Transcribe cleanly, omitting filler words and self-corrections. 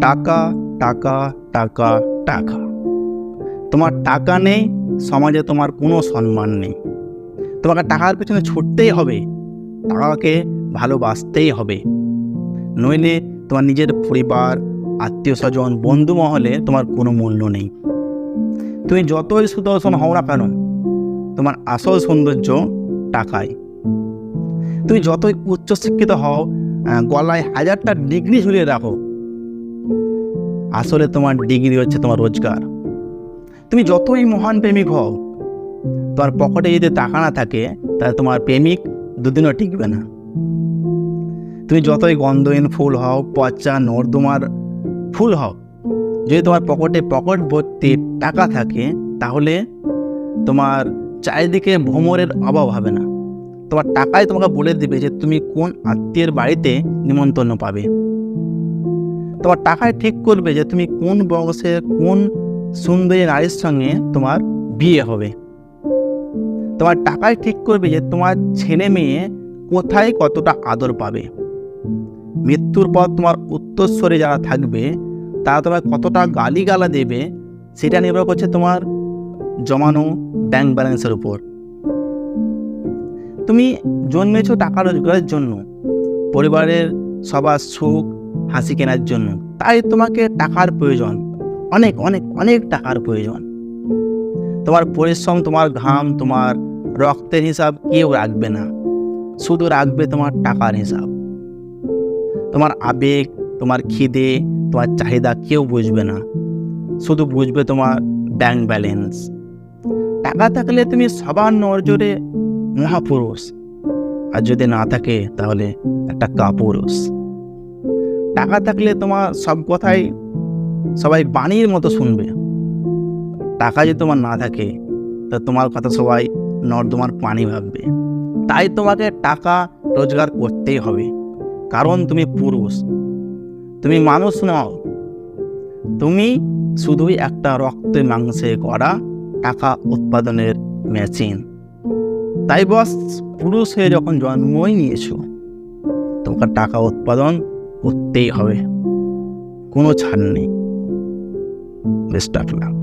টাকা টাকা টাকা টাকা। তোমার টাকা নেই, সমাজে তোমার কোনো সম্মান নেই। তোমাকে টাকার পেছনে ছুটতেই হবে, টাকাকে ভালোবাসতেই হবে, নইলে তোমার নিজের পরিবার, আত্মীয় স্বজন, বন্ধু মহলে তোমার কোনো মূল্য নেই। তুমি যতই সুদর্শন হও না কেন, তোমার আসল সৌন্দর্য টাকায়। তুমি যতই উচ্চশিক্ষিত হও, গলায় 1000টা ডিগ্রি ঝুলিয়ে রাখো, আসলে তোমার ডিগ্রি হচ্ছে তোমার রোজগার। তুমি যতই মহান প্রেমিক হও, তোমার পকেটে যদি টাকা না থাকে, তাহলে তোমার প্রেমিক দুদিনও টিকবে না। তুমি যতই গন্ধহীন ফুল হও, পচা নর্দমার ফুল হও, যদি তোমার পকেট ভর্তি টাকা থাকে, তাহলে তোমার চারিদিকে ভ্রমরের অভাব হবে না। তোমার টাকাই তোমাকে বলে দেবে যে তুমি কোন আত্মীয়ের বাড়িতে নিমন্ত্রণ পাবে। তোমার টাকায় ঠিক করবে যে তুমি কোন বংশে কোন সুন্দরী নারীর সঙ্গে তোমার বিয়ে হবে। তোমার টাকায় ঠিক করবে যে তোমার ছেলে মেয়ে কোথায় কতটা আদর পাবে। মৃত্যুর পর তোমার উত্তরস্বরে যারা থাকবে, তারা তোমার কতটা গালিগালা দেবে, সেটা নির্ভর করছে তোমার জমানো ব্যাংক ব্যালেন্সের উপর। তুমি জন্মেছো টাকা রোজগারের জন্য, পরিবারের সবার সুখ হাসি কেনার জন্য, তাই তোমাকে টাকার প্রয়োজন, অনেক অনেক অনেক টাকার প্রয়োজন। তোমার পরিশ্রম, তোমার ঘাম, তোমার রক্তের হিসাব কেউ রাখবে না, শুধু রাখবে তোমার টাকার হিসাব। তোমার আবেগ, তোমার খিদে, তোমার চাহিদা কেউ বুঝবে না, শুধু বুঝবে তোমার ব্যাংক ব্যালেন্স। টাকা থাকলে তুমি সবার নজরে মহাপুরুষ, আর যদি না থাকে তাহলে একটা কাপুরুষ। টাকা থাকলে তোমার সব কথাই সবাই বাণীর মতো শুনবে, টাকা যদি তোমার না থাকে, তা তোমার কথা সবাই নর্দমার পানি ভাববে। তাই তোমাকে টাকা রোজগার করতেই হবে, কারণ তুমি পুরুষ, তুমি মানুষ নও, তুমি শুধুই একটা রক্তে মাংসে গড়া টাকা উৎপাদনের মেশিন। তাই বস, পুরুষ হয়ে যখন জন্মই নিয়েছো, তোমাকে টাকা উৎপাদন করতেই হবে, কোনো ছাড় নেই। Best of luck.